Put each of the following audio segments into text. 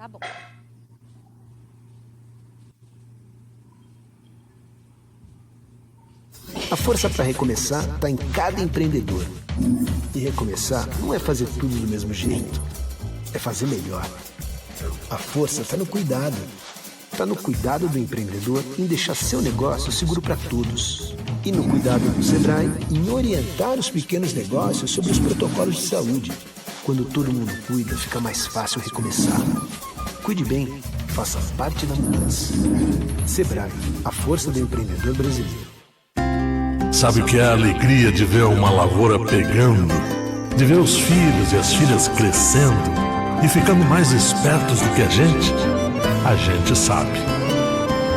Tá bom. A força para recomeçar está em cada empreendedor. E recomeçar não é fazer tudo do mesmo jeito, é fazer melhor. A força está no cuidado. Está no cuidado do empreendedor em deixar seu negócio seguro para todos. E no cuidado do Sebrae em orientar os pequenos negócios sobre os protocolos de saúde. Quando todo mundo cuida, fica mais fácil recomeçar. Cuide bem, faça parte da mudança. Sebrae, a força do empreendedor brasileiro. Sabe o que é a alegria de ver uma lavoura pegando, de ver os filhos e as filhas crescendo e ficando mais espertos do que a gente? A gente sabe.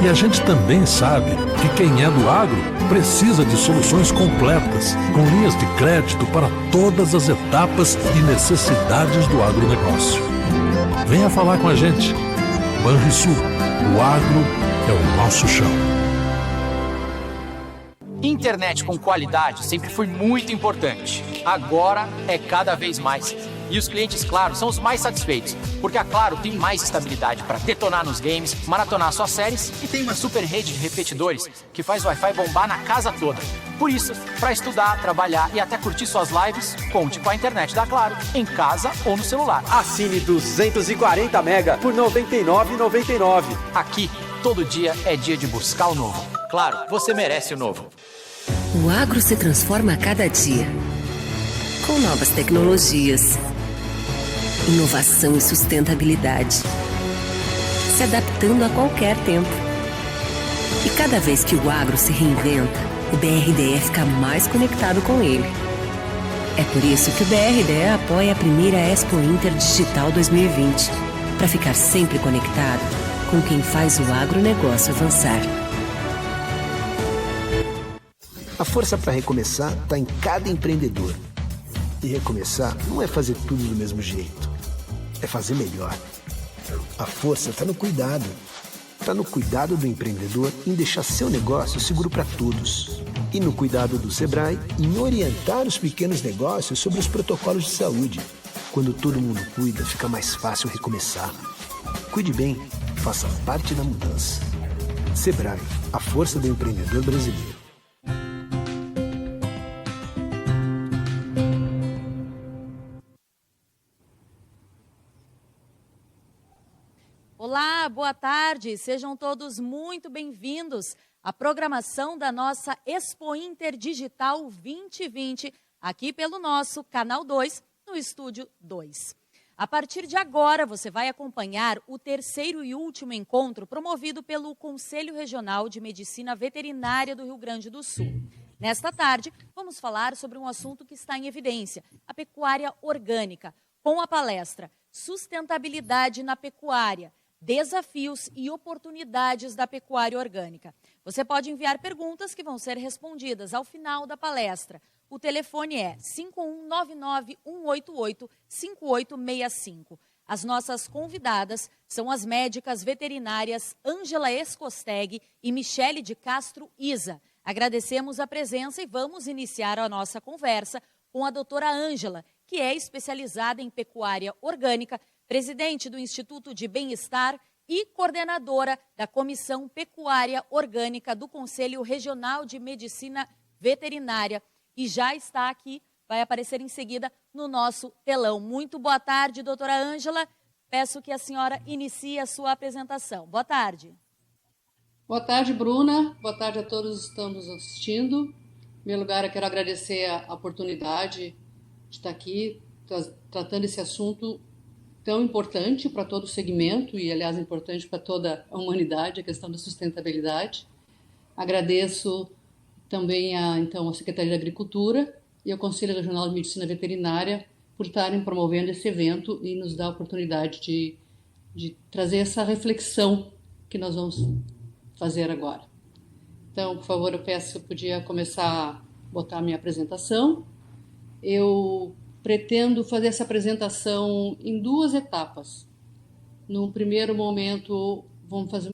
E a gente também sabe que quem é do agro precisa de soluções completas, com linhas de crédito para todas as etapas e necessidades do agronegócio. Venha falar com a gente. Banrisul, o agro é o nosso chão. Internet com qualidade sempre foi muito importante. Agora é cada vez mais. E os clientes, claro, são os mais satisfeitos, porque a Claro tem mais estabilidade para detonar nos games, maratonar suas séries e tem uma super rede de repetidores que faz o Wi-Fi bombar na casa toda. Por isso, para estudar, trabalhar e até curtir suas lives, conte com a internet da Claro, em casa ou no celular. Assine 240 mega por R$ 99,99. Aqui, todo dia é dia de buscar o novo. Claro, você merece o novo. O agro se transforma a cada dia, com novas tecnologias, inovação e sustentabilidade, se adaptando a qualquer tempo. E cada vez que o agro se reinventa, o BRDE fica mais conectado com ele. É por isso que o BRDE apoia a primeira Expo Inter Digital 2020, para ficar sempre conectado com quem faz o agronegócio avançar. A força para recomeçar está em cada empreendedor. E recomeçar não é fazer tudo do mesmo jeito, é fazer melhor. A força está no cuidado. Está no cuidado do empreendedor em deixar seu negócio seguro para todos. E no cuidado do Sebrae em orientar os pequenos negócios sobre os protocolos de saúde. Quando todo mundo cuida, fica mais fácil recomeçar. Cuide bem, faça parte da mudança. Sebrae, a força do empreendedor brasileiro. Olá, boa tarde, sejam todos muito bem-vindos à programação da nossa Expo Inter Digital 2020, aqui pelo nosso Canal 2, no Estúdio 2. A partir de agora, você vai acompanhar o terceiro e último encontro promovido pelo Conselho Regional de Medicina Veterinária do Rio Grande do Sul. Nesta tarde, vamos falar sobre um assunto que está em evidência, a pecuária orgânica, com a palestra Sustentabilidade na Pecuária, Desafios e oportunidades da pecuária orgânica. Você pode enviar perguntas que vão ser respondidas ao final da palestra. O telefone é 5199-188-5865. As nossas convidadas são as médicas veterinárias Ângela Escosteg e Michele de Castro Isa. Agradecemos a presença e vamos iniciar a nossa conversa com a doutora Ângela, que é especializada em pecuária orgânica, presidente do Instituto de Bem-Estar e coordenadora da Comissão Pecuária Orgânica do Conselho Regional de Medicina Veterinária. E já está aqui, vai aparecer em seguida no nosso telão. Muito boa tarde, doutora Ângela. Peço que a senhora inicie a sua apresentação. Boa tarde. Boa tarde, Bruna. Boa tarde a todos que estão nos assistindo. Em primeiro lugar, eu quero agradecer a oportunidade de estar aqui tratando esse assunto tão importante para todo o segmento e, aliás, importante para toda a humanidade, a questão da sustentabilidade. Agradeço também a Secretaria de Agricultura e ao Conselho Regional de Medicina Veterinária por estarem promovendo esse evento e nos dar a oportunidade de trazer essa reflexão que nós vamos fazer agora. Então, por favor, eu peço se eu podia começar a botar a minha apresentação. Eu pretendo fazer essa apresentação em duas etapas. No primeiro momento, vamos fazer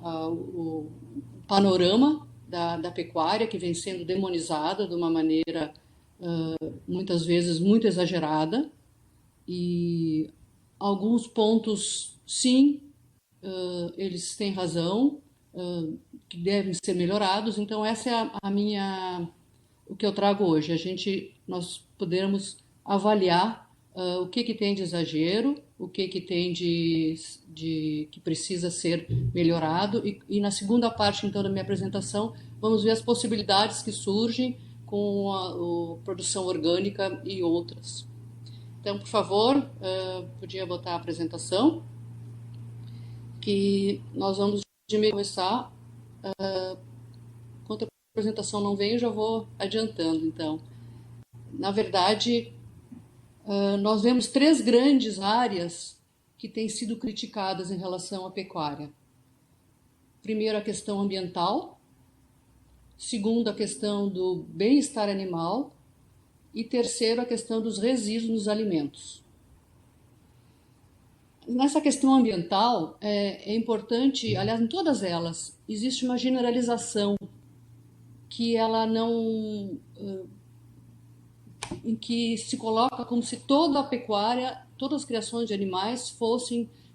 o panorama da pecuária, que vem sendo demonizada de uma maneira muitas vezes muito exagerada, e alguns pontos, sim, eles têm razão, que devem ser melhorados. Então essa é o que eu trago hoje, nós podermos avaliar o que tem de exagero, o que tem que precisa ser melhorado, e na segunda parte, então, da minha apresentação, vamos ver as possibilidades que surgem com a produção orgânica e outras. Então, por favor, podia botar a apresentação, que nós vamos começar. Enquanto a apresentação não vem, eu já vou adiantando, então. Na verdade, nós vemos 3 grandes áreas que têm sido criticadas em relação à pecuária. Primeiro, a questão ambiental. Segundo, a questão do bem-estar animal. E terceiro, a questão dos resíduos nos alimentos. Nessa questão ambiental, é importante, aliás, em todas elas, existe uma generalização que ela não... em que se coloca como se toda a pecuária, todas as criações de animais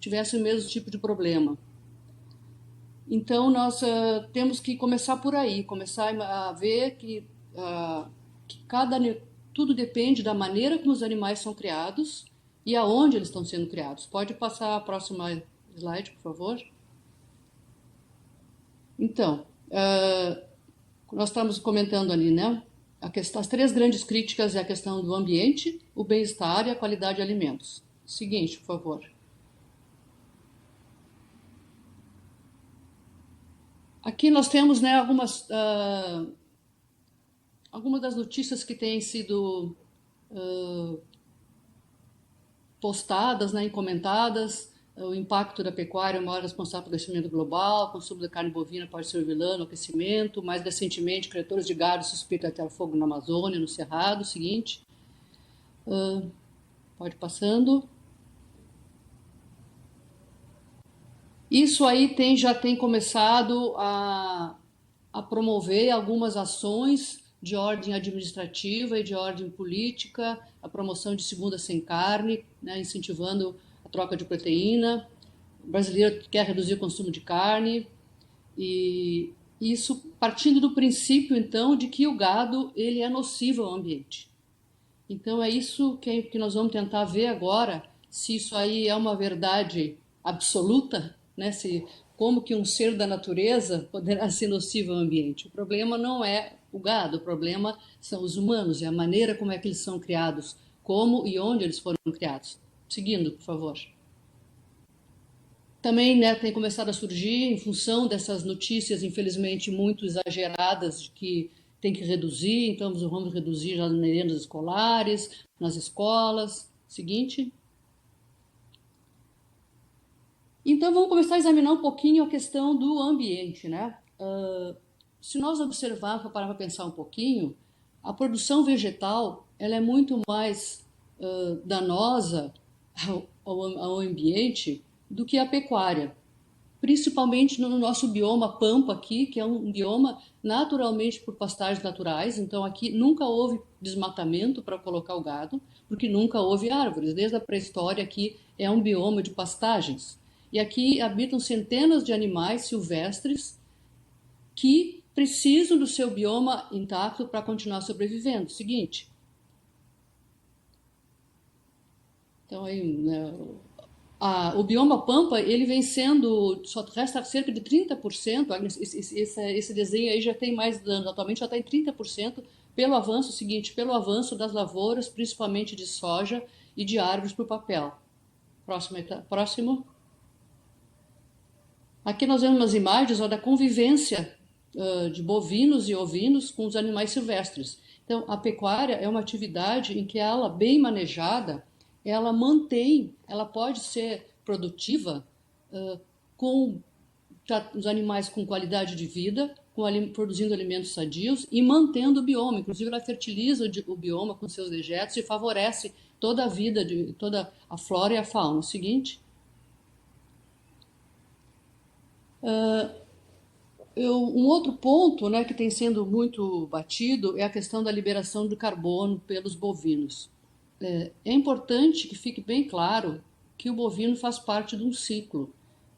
tivessem o mesmo tipo de problema. Então, nós temos que começar por aí, começar a ver que tudo depende da maneira como os animais são criados e aonde eles estão sendo criados. Pode passar a próxima slide, por favor? Então, nós estamos comentando ali, né? As 3 grandes críticas é a questão do ambiente, o bem-estar e a qualidade de alimentos. Seguinte, por favor. Aqui nós temos, né, algumas das notícias que têm sido postadas, né, e comentadas. O impacto da pecuária é o maior responsável pelo aquecimento global, o consumo de carne bovina pode ser o vilão no aquecimento, mais recentemente, criadores de gado suspeitam de atear fogo na Amazônia, no Cerrado. Seguinte. Pode passando. Isso aí já tem começado a promover algumas ações de ordem administrativa e de ordem política, a promoção de segunda sem carne, né, incentivando a troca de proteína. O brasileiro quer reduzir o consumo de carne, e isso partindo do princípio, então, de que o gado ele é nocivo ao ambiente. Então, é isso que nós vamos tentar ver agora, se isso aí é uma verdade absoluta, né? Como que um ser da natureza poderá ser nocivo ao ambiente. O problema não é o gado, o problema são os humanos, é a maneira como é que eles são criados, como e onde eles foram criados. Seguindo, por favor. Também, né, tem começado a surgir, em função dessas notícias, infelizmente, muito exageradas, de que tem que reduzir, então vamos reduzir já nas merendas escolares, nas escolas. Seguinte. Então, vamos começar a examinar um pouquinho a questão do ambiente, né? Se nós observarmos, parar para pensar um pouquinho, a produção vegetal ela é muito mais danosa ao ambiente do que a pecuária, principalmente no nosso bioma Pampa aqui, que é um bioma naturalmente por pastagens naturais. Então aqui nunca houve desmatamento para colocar o gado, porque nunca houve árvores. Desde a pré-história aqui é um bioma de pastagens. E aqui habitam centenas de animais silvestres que precisam do seu bioma intacto para continuar sobrevivendo. Seguinte. Então aí, né, o bioma Pampa, ele vem sendo, só resta cerca de 30%, esse desenho aí já tem mais danos, atualmente já está em 30%, pelo avanço das lavouras, principalmente de soja e de árvores para o papel. Próximo. Aqui nós vemos umas imagens da convivência de bovinos e ovinos com os animais silvestres. Então, a pecuária é uma atividade em que ela, bem manejada, ela pode ser produtiva com os animais com qualidade de vida, produzindo alimentos sadios e mantendo o bioma. Inclusive, ela fertiliza o bioma com seus dejetos e favorece toda a vida, toda a flora e a fauna. Um outro ponto, né, que tem sendo muito batido é a questão da liberação de carbono pelos bovinos. É importante que fique bem claro que o bovino faz parte de um ciclo.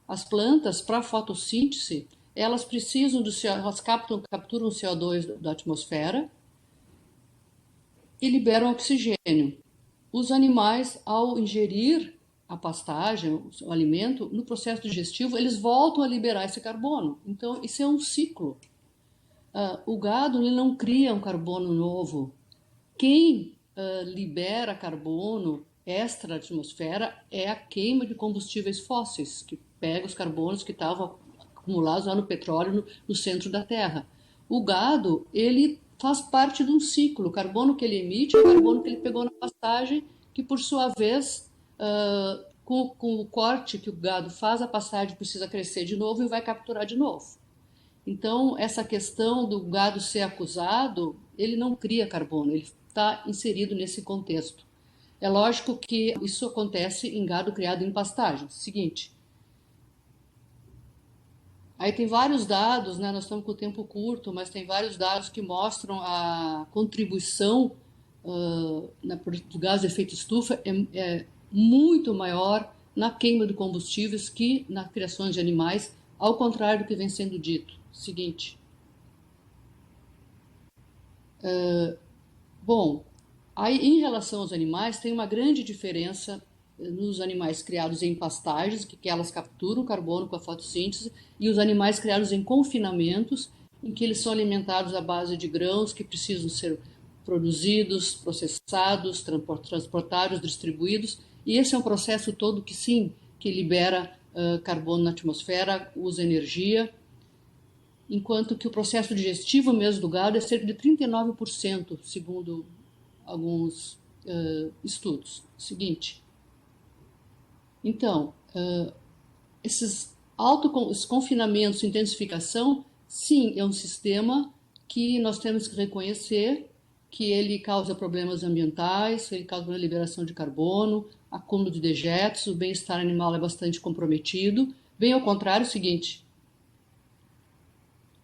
As plantas, para a fotossíntese, elas precisam elas capturam o CO2 da atmosfera e liberam oxigênio. Os animais, ao ingerir a pastagem, o alimento, no processo digestivo, eles voltam a liberar esse carbono. Então, isso é um ciclo. O gado ele não cria um carbono novo. Quem libera carbono extra da atmosfera é a queima de combustíveis fósseis, que pega os carbonos que estavam acumulados lá no petróleo no centro da Terra. O gado, ele faz parte de um ciclo. O carbono que ele emite é o carbono que ele pegou na pastagem, que por sua vez, com o corte que o gado faz, a pastagem precisa crescer de novo e vai capturar de novo. Então, essa questão do gado ser acusado, ele não cria carbono, ele está inserido nesse contexto. É lógico que isso acontece em gado criado em pastagem. Seguinte, aí tem vários dados, né? Nós estamos com o tempo curto, mas tem vários dados que mostram a contribuição do gás de efeito estufa é muito maior na queima de combustíveis que na criação de animais, ao contrário do que vem sendo dito. Seguinte. Bom, aí em relação aos animais, tem uma grande diferença nos animais criados em pastagens, que elas capturam carbono com a fotossíntese, e os animais criados em confinamentos, em que eles são alimentados à base de grãos que precisam ser produzidos, processados, transportados, distribuídos, e esse é um processo todo que sim, que libera carbono na atmosfera, usa energia, enquanto que o processo digestivo mesmo do gado é cerca de 39%, segundo alguns estudos. Seguinte. Então, esses confinamentos, intensificação, sim, é um sistema que nós temos que reconhecer que ele causa problemas ambientais, ele causa uma liberação de carbono, acúmulo de dejetos, o bem-estar animal é bastante comprometido. Bem ao contrário, seguinte,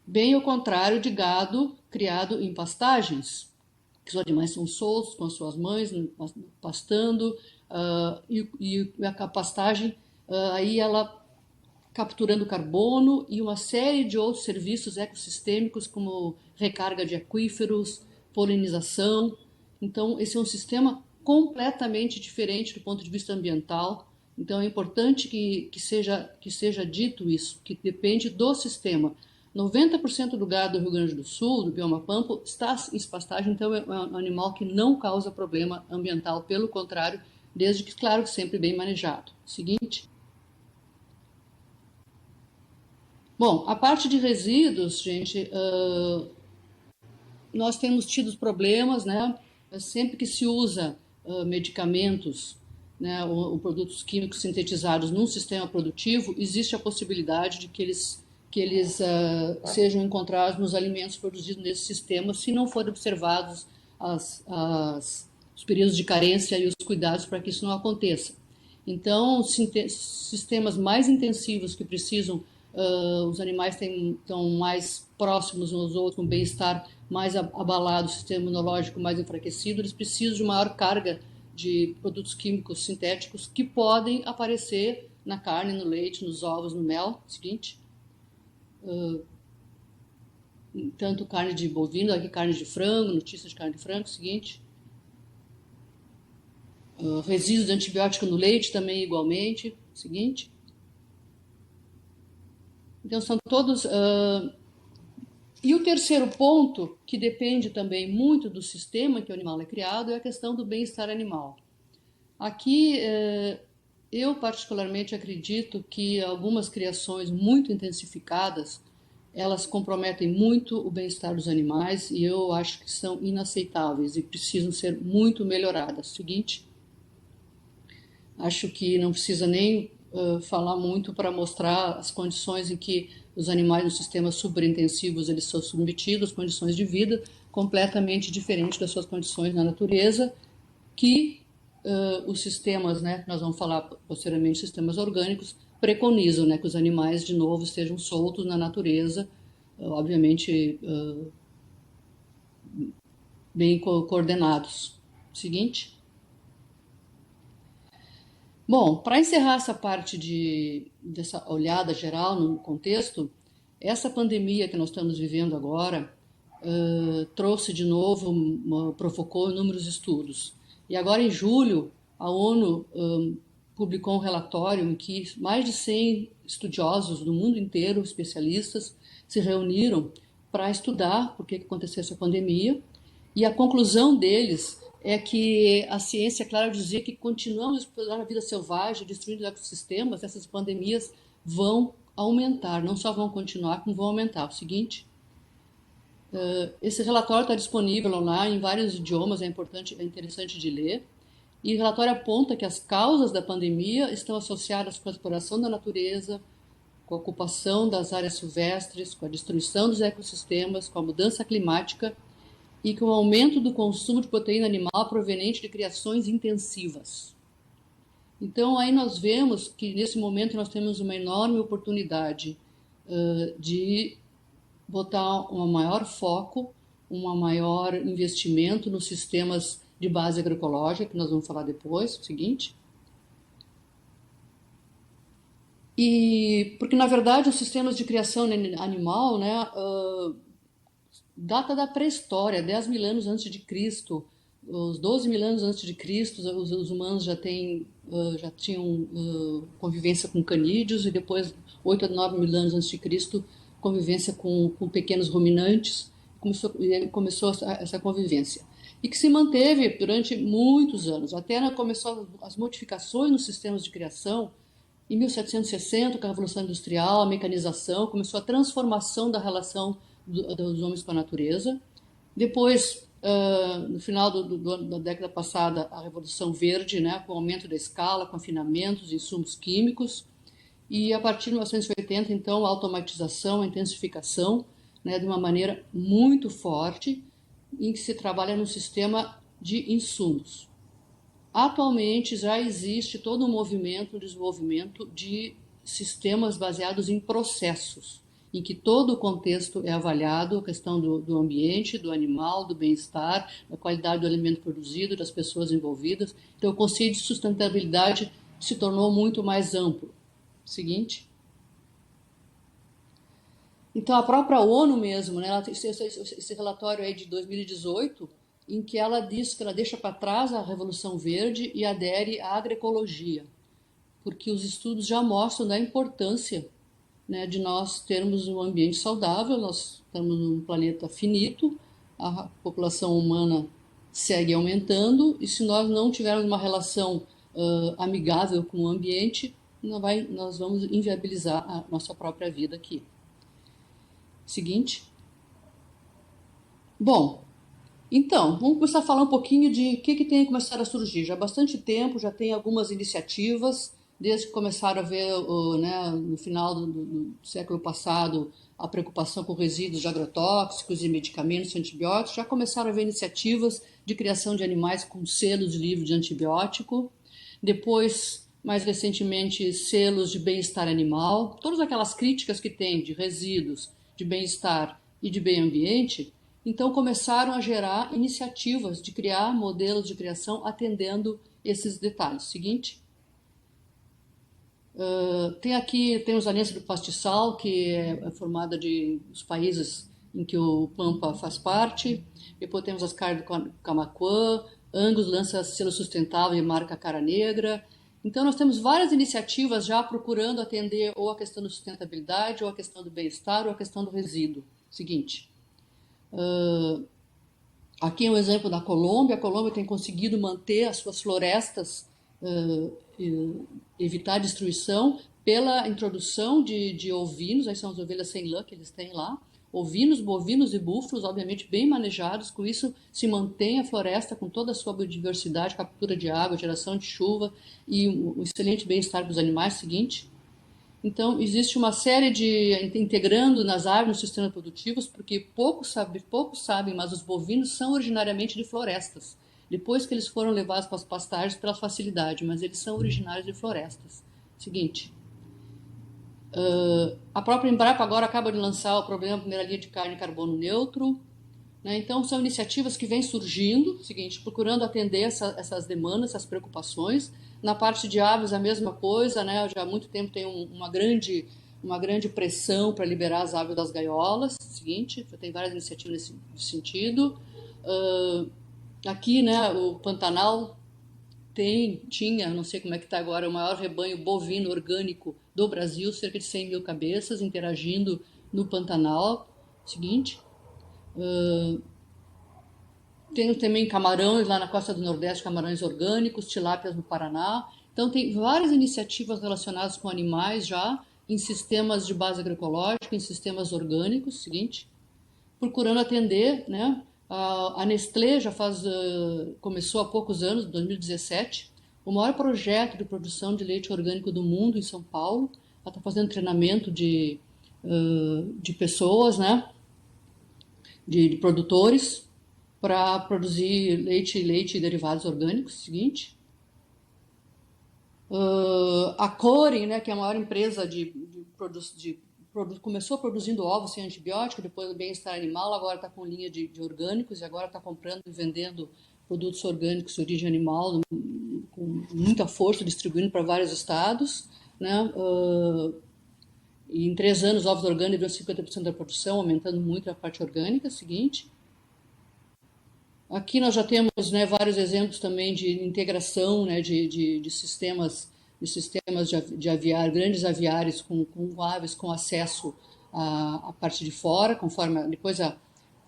bem ao contrário de gado criado em pastagens, que os animais são soltos com as suas mães, pastando, e a pastagem, aí ela capturando carbono e uma série de outros serviços ecossistêmicos, como recarga de aquíferos, polinização. Então, esse é um sistema completamente diferente do ponto de vista ambiental. Então, é importante que seja dito isso, que depende do sistema. 90% do gado do Rio Grande do Sul, do bioma pampa, está em pastagem, então é um animal que não causa problema ambiental, pelo contrário, desde que, claro, sempre bem manejado. Seguinte. Bom, a parte de resíduos, gente, nós temos tido problemas, né? Sempre que se usa medicamentos, né, ou produtos químicos sintetizados num sistema produtivo, existe a possibilidade de que eles sejam encontrados nos alimentos produzidos nesse sistema, se não forem observados os períodos de carência e os cuidados para que isso não aconteça. Então, sistemas mais intensivos que precisam, os animais estão mais próximos uns aos outros, com bem-estar mais abalado, o sistema imunológico mais enfraquecido, eles precisam de maior carga de produtos químicos sintéticos que podem aparecer na carne, no leite, nos ovos, no mel. Seguinte. Tanto carne de bovino, aqui carne de frango, notícia de carne de frango, seguinte. Resíduos de antibiótico no leite também igualmente, seguinte. Então são todos... E o terceiro ponto, que depende também muito do sistema que o animal é criado, é a questão do bem-estar animal. Aqui, eu particularmente acredito que algumas criações muito intensificadas, elas comprometem muito o bem-estar dos animais e eu acho que são inaceitáveis e precisam ser muito melhoradas. Seguinte, acho que não precisa nem falar muito para mostrar as condições em que os animais nos sistemas superintensivos eles são submetidos, condições de vida completamente diferentes das suas condições na natureza, que os sistemas, né, nós vamos falar posteriormente, sistemas orgânicos, preconizam, né, que os animais, de novo, estejam soltos na natureza, obviamente, bem coordenados. Seguinte. Bom, para encerrar essa parte dessa olhada geral no contexto, essa pandemia que nós estamos vivendo agora trouxe de novo, provocou inúmeros estudos. E agora em julho, a ONU publicou um relatório em que mais de 100 estudiosos do mundo inteiro, especialistas, se reuniram para estudar por que aconteceu essa pandemia. E a conclusão deles é que a ciência, claro, dizia que continuamos a explorar a vida selvagem, destruindo os ecossistemas, essas pandemias vão aumentar, não só vão continuar, como vão aumentar. O seguinte, esse relatório está disponível online em vários idiomas, é interessante de ler, e o relatório aponta que as causas da pandemia estão associadas com a exploração da natureza, com a ocupação das áreas silvestres, com a destruição dos ecossistemas, com a mudança climática e com o aumento do consumo de proteína animal proveniente de criações intensivas. Então, aí nós vemos que, nesse momento, nós temos uma enorme oportunidade de botar um maior foco, um maior investimento nos sistemas de base agroecológica, que nós vamos falar depois, o seguinte. E, porque, na verdade, os sistemas de criação animal, né, data da pré-história, 10 mil anos antes de Cristo, os 12 mil anos antes de Cristo, os humanos já tinham convivência com canídeos, e depois, 8 a 9 mil anos antes de Cristo, convivência com pequenos ruminantes, começou essa convivência. E que se manteve durante muitos anos, até começou as modificações nos sistemas de criação. Em 1760, com a Revolução Industrial, a mecanização, começou a transformação da relação dos homens com a natureza. Depois, no final da década passada, a Revolução Verde, né, com o aumento da escala, confinamentos, insumos químicos. E a partir de 1980, então, a automatização, a intensificação, né, de uma maneira muito forte, em que se trabalha no sistema de insumos. Atualmente já existe todo um movimento de desenvolvimento de sistemas baseados em processos, em que todo o contexto é avaliado, a questão do ambiente, do animal, do bem-estar, da qualidade do alimento produzido, das pessoas envolvidas. Então, o conceito de sustentabilidade se tornou muito mais amplo. Seguinte. Então, a própria ONU mesmo, né, ela tem esse relatório aí de 2018, em que ela diz que ela deixa para trás a Revolução Verde e adere à agroecologia, porque os estudos já mostram da importância, né, de nós termos um ambiente saudável. Nós estamos num planeta finito, a população humana segue aumentando, e se nós não tivermos uma relação amigável com o ambiente, nós vamos inviabilizar a nossa própria vida aqui. Seguinte. Bom, então, vamos começar a falar um pouquinho de o que tem começado a surgir. Já há bastante tempo, já tem algumas iniciativas, desde que começaram a ver, né, no final do século passado, a preocupação com resíduos de agrotóxicos e medicamentos e antibióticos, já começaram a haver iniciativas de criação de animais com selos livres de antibiótico. Depois, mais recentemente, selos de bem-estar animal. Todas aquelas críticas que tem de resíduos, de bem-estar e de meio ambiente, então começaram a gerar iniciativas de criar modelos de criação atendendo esses detalhes. Seguinte. Tem os Aliança do Pastiçal, que é formada dos países em que o Pampa faz parte. Depois temos as Carnes do Camaquã, Angus lança selo sustentável e marca Cara Negra. Então, nós temos várias iniciativas já procurando atender ou a questão da sustentabilidade, ou a questão do bem-estar, ou a questão do resíduo. Seguinte, aqui é um exemplo da Colômbia. A Colômbia tem conseguido manter as suas florestas, evitar a destruição pela introdução de ovinos. Aí são as ovelhas sem lã que eles têm lá. Ovinos, bovinos e búfalos, obviamente bem manejados. Com isso se mantém a floresta com toda a sua biodiversidade, captura de água, geração de chuva e um excelente bem-estar dos animais. Seguinte. Então, existe uma série integrando nas árvores, nos sistemas produtivos, porque poucos sabem, mas os bovinos são originariamente de florestas. Depois que eles foram levados para as pastagens pela facilidade, mas eles são originários de florestas. Seguinte. A própria Embrapa agora acaba de lançar o programa Primeira Linha de Carne e Carbono Neutro, né? Então, são iniciativas que vêm surgindo, seguinte, procurando atender essas demandas, essas preocupações. Na parte de aves, a mesma coisa, né? Já há muito tempo tem uma grande pressão para liberar as aves das gaiolas, seguinte, já tem várias iniciativas nesse sentido. Aqui, né, o Pantanal tinha, não sei como é que está agora, o maior rebanho bovino orgânico do Brasil, cerca de 100 mil cabeças interagindo no Pantanal, seguinte. Tem também camarões lá na costa do Nordeste, camarões orgânicos, tilápias no Paraná. Então, tem várias iniciativas relacionadas com animais já, em sistemas de base agroecológica, em sistemas orgânicos, seguinte, procurando atender, né? A Nestlé já começou há poucos anos, 2017, o maior projeto de produção de leite orgânico do mundo em São Paulo. Ela está fazendo treinamento de pessoas, né? De produtores para produzir leite e derivados orgânicos, seguinte. A Coren, né, que é a maior empresa começou produzindo ovos sem antibiótico, depois do bem-estar animal, agora está com linha de orgânicos e agora está comprando e vendendo produtos orgânicos de origem animal com muita força, distribuindo para vários estados, né? E em 3 anos, ovos orgânicos viram 50% da produção, aumentando muito a parte orgânica, seguinte. Aqui nós já temos, né, vários exemplos também de integração, né, de sistemas de aviário, grandes aviários com aves com acesso à parte de fora, conforme depois a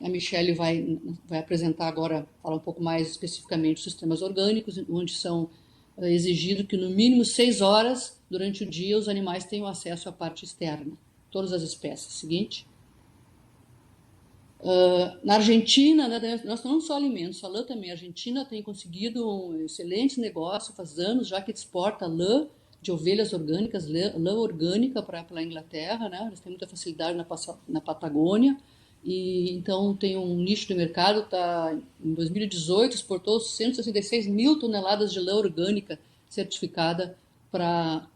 Michele vai apresentar agora, falar um pouco mais especificamente dos sistemas orgânicos, onde são exigido que no mínimo 6 horas durante o dia os animais tenham acesso à parte externa, todas as espécies. Seguinte. Na Argentina, né, nós não só alimentos, a lã também. A Argentina tem conseguido um excelente negócio, faz anos já que exporta lã de ovelhas orgânicas, lã orgânica para a Inglaterra, né? Eles têm muita facilidade na Patagônia, e então tem um nicho de mercado. Em 2018 exportou 166 mil toneladas de lã orgânica certificada para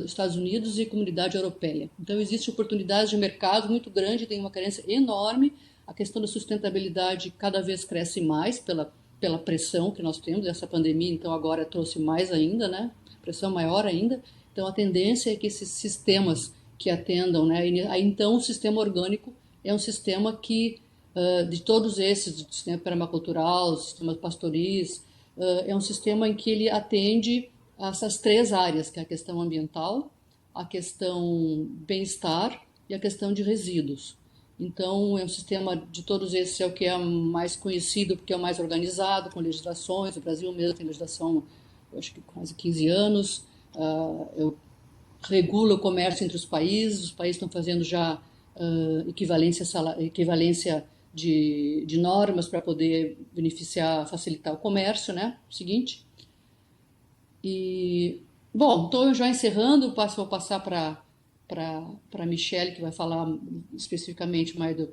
Estados Unidos e comunidade europeia. Então, existe oportunidade de mercado muito grande, tem uma carência enorme. A questão da sustentabilidade cada vez cresce mais pela pressão que nós temos. Essa pandemia, então, agora trouxe mais ainda, né? Pressão maior ainda. Então, a tendência é que esses sistemas que atendam, né? Então, o sistema orgânico é um sistema que, de todos esses, do sistema permacultural, sistemas pastoris, é um sistema em que ele atende essas 3 áreas, que é a questão ambiental, a questão bem-estar e a questão de resíduos. Então, é um sistema de todos esses, é o que é mais conhecido, porque é o mais organizado, com legislações. O Brasil mesmo tem legislação, eu acho que quase 15 anos, regula o comércio entre os países estão fazendo já equivalência de normas para poder facilitar o comércio, né? Seguinte. E, bom, estou já encerrando, vou passar para a Michele, que vai falar especificamente mais da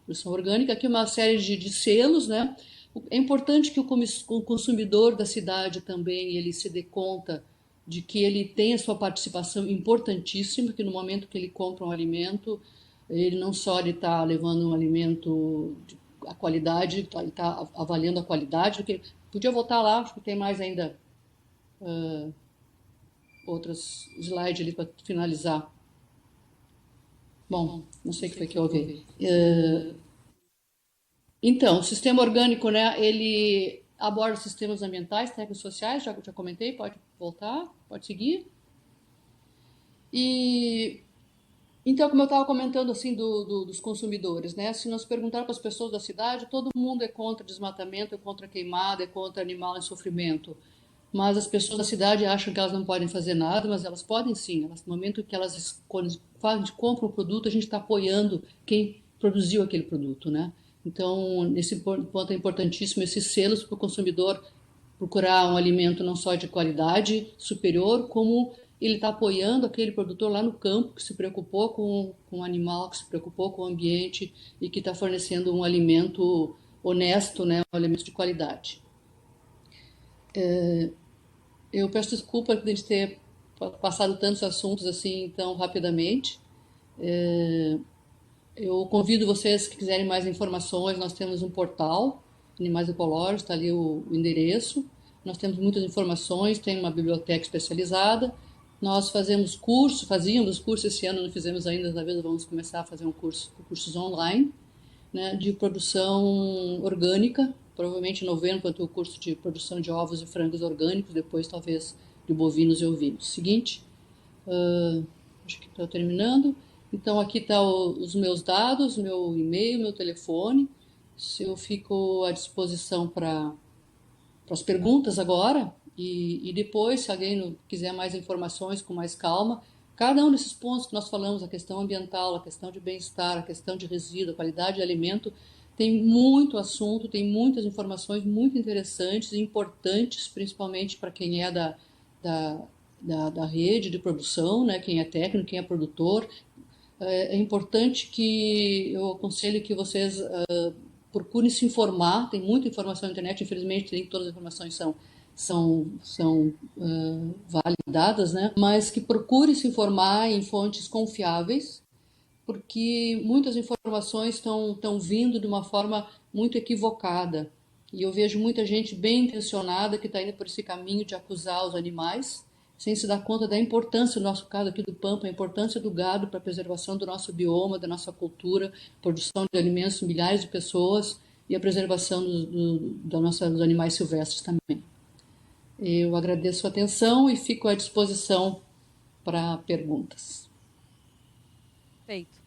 produção orgânica. Aqui uma série de selos, né? É importante que o consumidor da cidade também ele se dê conta de que ele tem a sua participação importantíssima, que no momento que ele compra um alimento, ele não só está levando um alimento, a qualidade, ele está avaliando a qualidade. Podia voltar lá, acho que tem mais ainda outros slides ali para finalizar. Bom, não sei o que foi que eu ouvi. Então, o sistema orgânico, né, ele aborda sistemas ambientais, técnicos sociais, já comentei, pode voltar, pode seguir. E então, como eu estava comentando assim dos consumidores, né, se nós perguntar para as pessoas da cidade, todo mundo é contra desmatamento, é contra queimada, é contra animal em sofrimento. Mas as pessoas da cidade acham que elas não podem fazer nada, mas elas podem sim. No momento que quando compram o produto, a gente está apoiando quem produziu aquele produto, né? Então, nesse ponto é importantíssimo esses selos para o consumidor procurar um alimento não só de qualidade superior, como ele está apoiando aquele produtor lá no campo que se preocupou com o animal, que se preocupou com o ambiente e que está fornecendo um alimento honesto, né? Um alimento de qualidade. Eu peço desculpa de a gente ter passado tantos assuntos assim tão rapidamente. Eu convido vocês que quiserem mais informações, nós temos um portal, Animais Ecológicos, está ali o endereço. Nós temos muitas informações, tem uma biblioteca especializada. Nós fazíamos curso esse ano não fizemos ainda, talvez vamos começar a fazer cursos online, né, de produção orgânica, provavelmente em novembro vai ter o curso de produção de ovos e frangos orgânicos, depois talvez de bovinos e ovinos. Seguinte, acho que estou terminando. Então aqui está os meus dados, meu e-mail, meu telefone. Eu fico à disposição para as perguntas agora e depois, se alguém quiser mais informações com mais calma, cada um desses pontos que nós falamos, a questão ambiental, a questão de bem-estar, a questão de resíduo, a qualidade de alimento, tem muito assunto, tem muitas informações muito interessantes e importantes, principalmente para quem é da rede de produção, né? Quem é técnico, quem é produtor. É importante que eu aconselho que vocês procurem se informar, tem muita informação na internet, infelizmente nem todas as informações são validadas, né? Mas que procure se informar em fontes confiáveis, porque muitas informações estão vindo de uma forma muito equivocada. E eu vejo muita gente bem intencionada que está indo por esse caminho de acusar os animais, sem se dar conta da importância, no nosso caso aqui do Pampa, a importância do gado para a preservação do nosso bioma, da nossa cultura, produção de alimentos, milhares de pessoas, e a preservação dos animais silvestres também. Eu agradeço a atenção e fico à disposição para perguntas. Perfeito.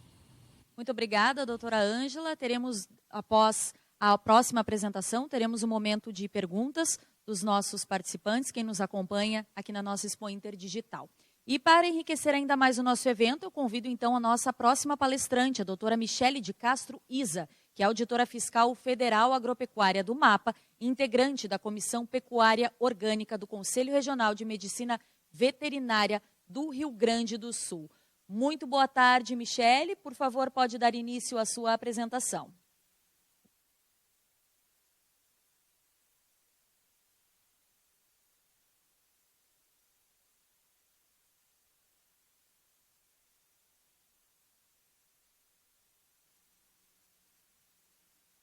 Muito obrigada, doutora Ângela. Teremos, após a próxima apresentação, teremos um momento de perguntas dos nossos participantes, quem nos acompanha aqui na nossa Expo Inter Digital. E para enriquecer ainda mais o nosso evento, eu convido então a nossa próxima palestrante, a doutora Michele de Castro Isa, que é auditora fiscal federal agropecuária do MAPA, integrante da Comissão Pecuária Orgânica do Conselho Regional de Medicina Veterinária do Rio Grande do Sul. Muito boa tarde, Michele. Por favor, pode dar início à sua apresentação.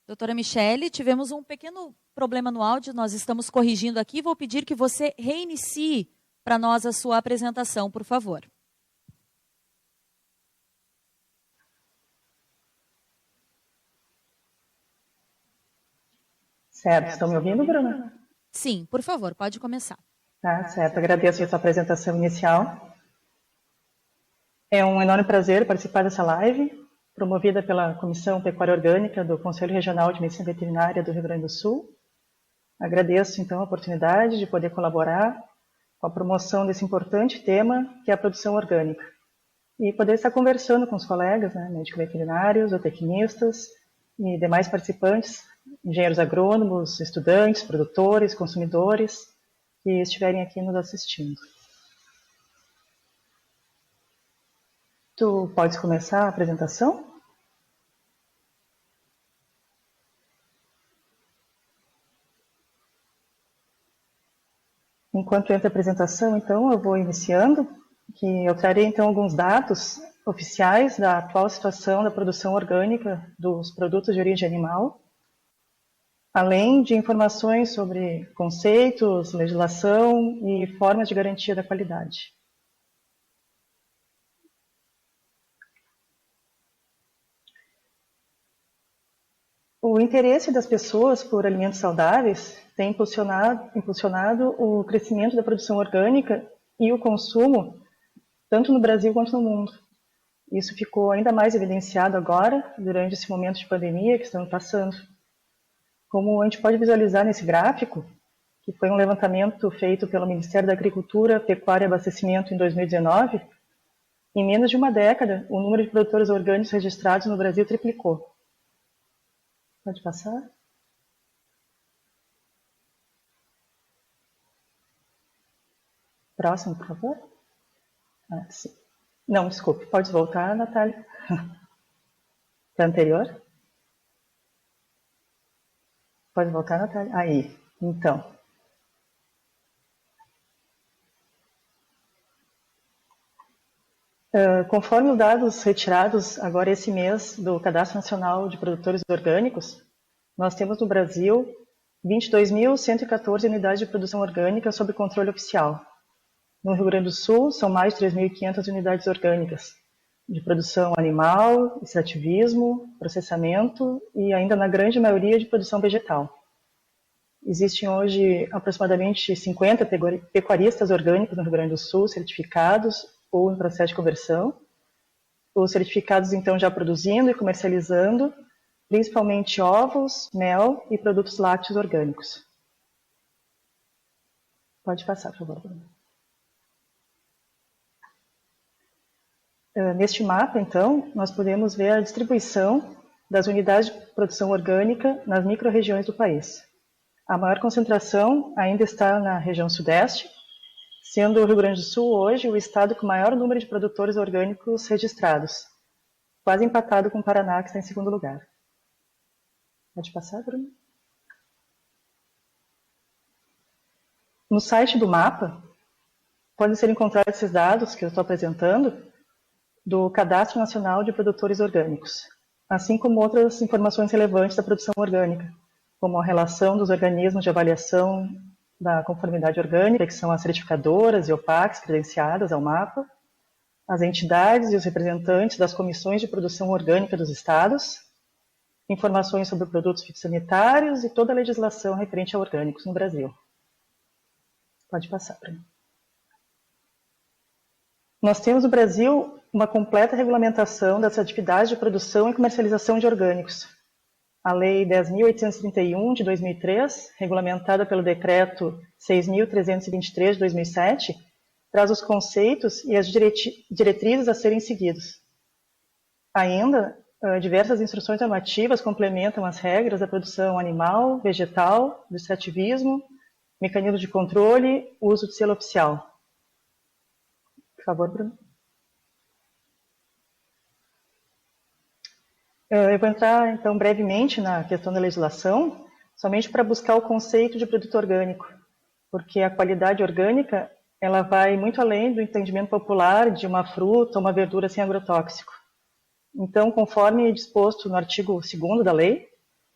Doutora Michele, tivemos um pequeno problema no áudio, nós estamos corrigindo aqui. Vou pedir que você reinicie para nós a sua apresentação, por favor. Certo, estão me ouvindo, Bruna? Sim, por favor, pode começar. Tá, certo, agradeço a sua apresentação inicial. É um enorme prazer participar dessa live, promovida pela Comissão Pecuária Orgânica do Conselho Regional de Medicina Veterinária do Rio Grande do Sul. Agradeço, então, a oportunidade de poder colaborar com a promoção desse importante tema, que é a produção orgânica. E poder estar conversando com os colegas, né, médicos veterinários, zootecnistas e demais participantes, engenheiros agrônomos, estudantes, produtores, consumidores, que estiverem aqui nos assistindo. Tu podes começar a apresentação? Enquanto entra a apresentação, então, eu vou iniciando, que eu trarei, então, alguns dados oficiais da atual situação da produção orgânica dos produtos de origem animal, além de informações sobre conceitos, legislação e formas de garantia da qualidade. O interesse das pessoas por alimentos saudáveis tem impulsionado o crescimento da produção orgânica e o consumo, tanto no Brasil quanto no mundo. Isso ficou ainda mais evidenciado agora, durante esse momento de pandemia que estamos passando. Como a gente pode visualizar nesse gráfico, que foi um levantamento feito pelo Ministério da Agricultura, Pecuária e Abastecimento em 2019, em menos de uma década, o número de produtores orgânicos registrados no Brasil triplicou. Pode passar? Próximo, por favor. Sim. Não, desculpe, pode voltar, Natália. Para anterior. Pode voltar, Natália. Aí, então. Conforme os dados retirados agora esse mês do Cadastro Nacional de Produtores Orgânicos, nós temos no Brasil 22.114 unidades de produção orgânica sob controle oficial. No Rio Grande do Sul, são mais de 3.500 unidades orgânicas de produção animal, extrativismo, processamento e ainda na grande maioria de produção vegetal. Existem hoje aproximadamente 50 pecuaristas orgânicos no Rio Grande do Sul certificados ou em processo de conversão. Os certificados, então, já produzindo e comercializando, principalmente ovos, mel e produtos lácteos orgânicos. Pode passar, por favor, Bruno. Neste mapa, então, nós podemos ver a distribuição das unidades de produção orgânica nas micro-regiões do país. A maior concentração ainda está na região sudeste, sendo o Rio Grande do Sul hoje o estado com o maior número de produtores orgânicos registrados, quase empatado com o Paraná, que está em segundo lugar. Pode passar, Bruno? No site do mapa, podem ser encontrados esses dados que eu estou apresentando do Cadastro Nacional de Produtores Orgânicos, assim como outras informações relevantes da produção orgânica, como a relação dos organismos de avaliação da conformidade orgânica, que são as certificadoras e OPACs credenciadas ao mapa, as entidades e os representantes das comissões de produção orgânica dos estados, informações sobre produtos fitossanitários e toda a legislação referente a orgânicos no Brasil. Pode passar para mim. Nós temos no Brasil uma completa regulamentação das atividades de produção e comercialização de orgânicos. A Lei 10.831, de 2003, regulamentada pelo Decreto 6.323, de 2007, traz os conceitos e as diretrizes a serem seguidos. Ainda, diversas instruções normativas complementam as regras da produção animal, vegetal, do extrativismo, mecanismo de controle, uso de selo oficial. Por favor, Bruno. Eu vou entrar, então, brevemente na questão da legislação, somente para buscar o conceito de produto orgânico, porque a qualidade orgânica ela vai muito além do entendimento popular de uma fruta ou uma verdura sem agrotóxico. Então, conforme disposto no artigo 2º da lei,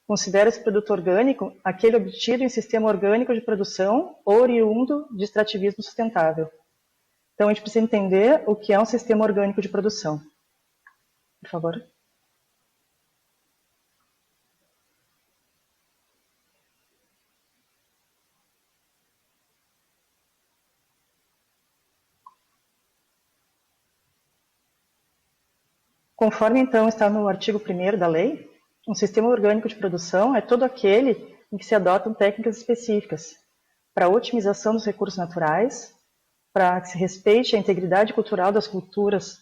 considera-se produto orgânico aquele obtido em sistema orgânico de produção ou oriundo de extrativismo sustentável. Então, a gente precisa entender o que é um sistema orgânico de produção. Por favor. Conforme, então, está no artigo 1º da lei, um sistema orgânico de produção é todo aquele em que se adotam técnicas específicas para a otimização dos recursos naturais, para que se respeite a integridade cultural das culturas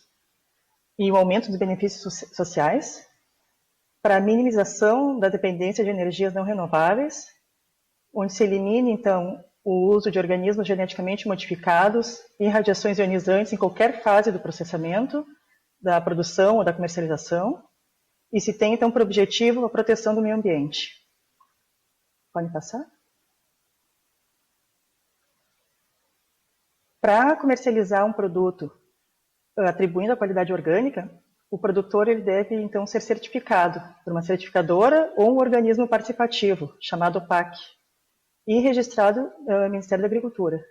e o aumento dos benefícios sociais, para a minimização da dependência de energias não renováveis, onde se elimine, então, o uso de organismos geneticamente modificados e radiações ionizantes em qualquer fase do processamento, da produção ou da comercialização, e se tem, então, por objetivo a proteção do meio ambiente. Pode passar? Para comercializar um produto atribuindo a qualidade orgânica, o produtor ele deve, então, ser certificado por uma certificadora ou um organismo participativo, chamado OPAC, e registrado no Ministério da Agricultura.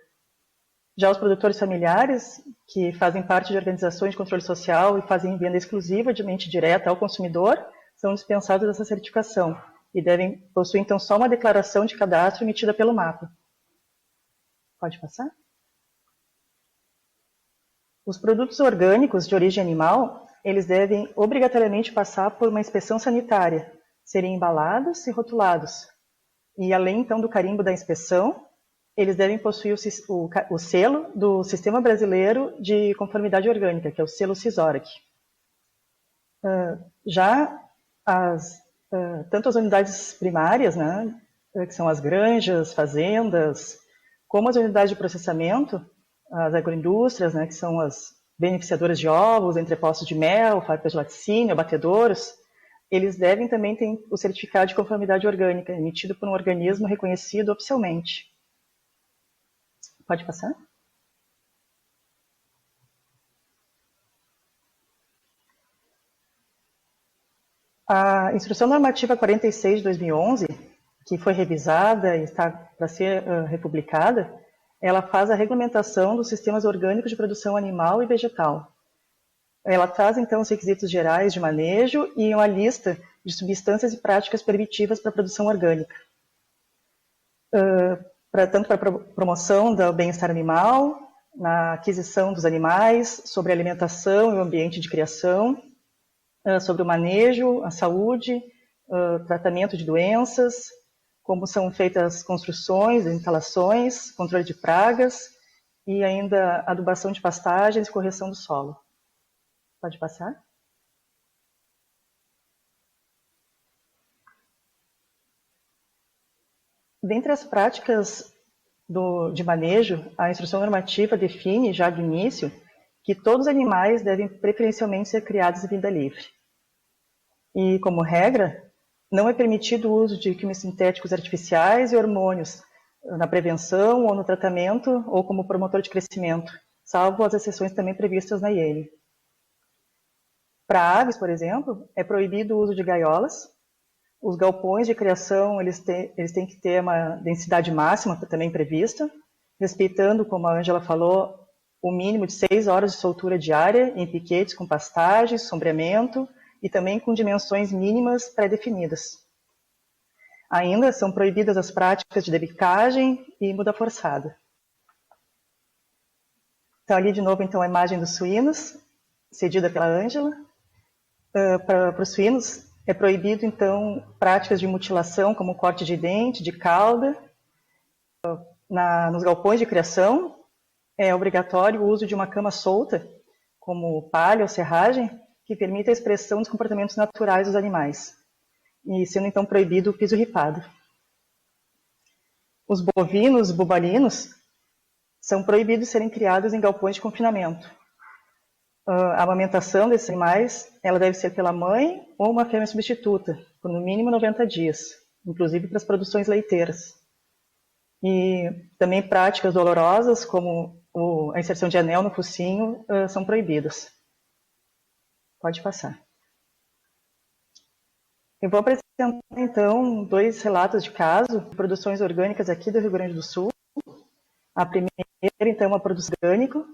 Já os produtores familiares, que fazem parte de organizações de controle social e fazem venda exclusivamente direta ao consumidor, são dispensados dessa certificação e devem possuir, então, só uma declaração de cadastro emitida pelo MAPA. Pode passar? Os produtos orgânicos de origem animal, eles devem obrigatoriamente passar por uma inspeção sanitária, serem embalados e rotulados. E além, então, do carimbo da inspeção, eles devem possuir o selo do Sistema Brasileiro de Conformidade Orgânica, que é o selo CISORG. Tanto as unidades primárias, né, que são as granjas, fazendas, como as unidades de processamento, as agroindústrias, né, que são as beneficiadoras de ovos, entrepostos de mel, fábricas de laticínio, abatedouros, eles devem também ter o certificado de conformidade orgânica, emitido por um organismo reconhecido oficialmente. Pode passar? A Instrução Normativa 46 de 2011, que foi revisada e está para ser republicada, ela faz a regulamentação dos sistemas orgânicos de produção animal e vegetal. Ela traz, então, os requisitos gerais de manejo e uma lista de substâncias e práticas permitidas para a produção orgânica. Tanto para a promoção do bem-estar animal, na aquisição dos animais, sobre a alimentação e o ambiente de criação, sobre o manejo, a saúde, tratamento de doenças, como são feitas as construções, instalações, controle de pragas e ainda adubação de pastagens e correção do solo. Pode passar? Dentre as práticas de manejo, a instrução normativa define, já do início, que todos os animais devem preferencialmente ser criados em vida livre. E, como regra, não é permitido o uso de químicos sintéticos artificiais e hormônios na prevenção ou no tratamento ou como promotor de crescimento, salvo as exceções também previstas na IEL. Para aves, por exemplo, é proibido o uso de gaiolas. Os galpões de criação, eles têm que ter uma densidade máxima também prevista, respeitando, como a Ângela falou, o mínimo de 6 horas de soltura diária em piquetes com pastagens, sombreamento e também com dimensões mínimas pré-definidas. Ainda são proibidas as práticas de debicagem e muda forçada. Então, ali de novo, então, a imagem dos suínos, cedida pela Ângela. Para os suínos, é proibido, então, práticas de mutilação, como corte de dente, de cauda. Nos galpões de criação, é obrigatório o uso de uma cama solta, como palha ou serragem, que permite a expressão dos comportamentos naturais dos animais, e sendo, então, proibido o piso ripado. Os bovinos, bubalinos, são proibidos de serem criados em galpões de confinamento. A amamentação desses animais, ela deve ser pela mãe ou uma fêmea substituta, por no mínimo 90 dias, inclusive para as produções leiteiras. E também práticas dolorosas, como a inserção de anel no focinho, são proibidas. Pode passar. Eu vou apresentar, então, 2 relatos de caso de produções orgânicas aqui do Rio Grande do Sul. A primeira, então, é uma produção orgânica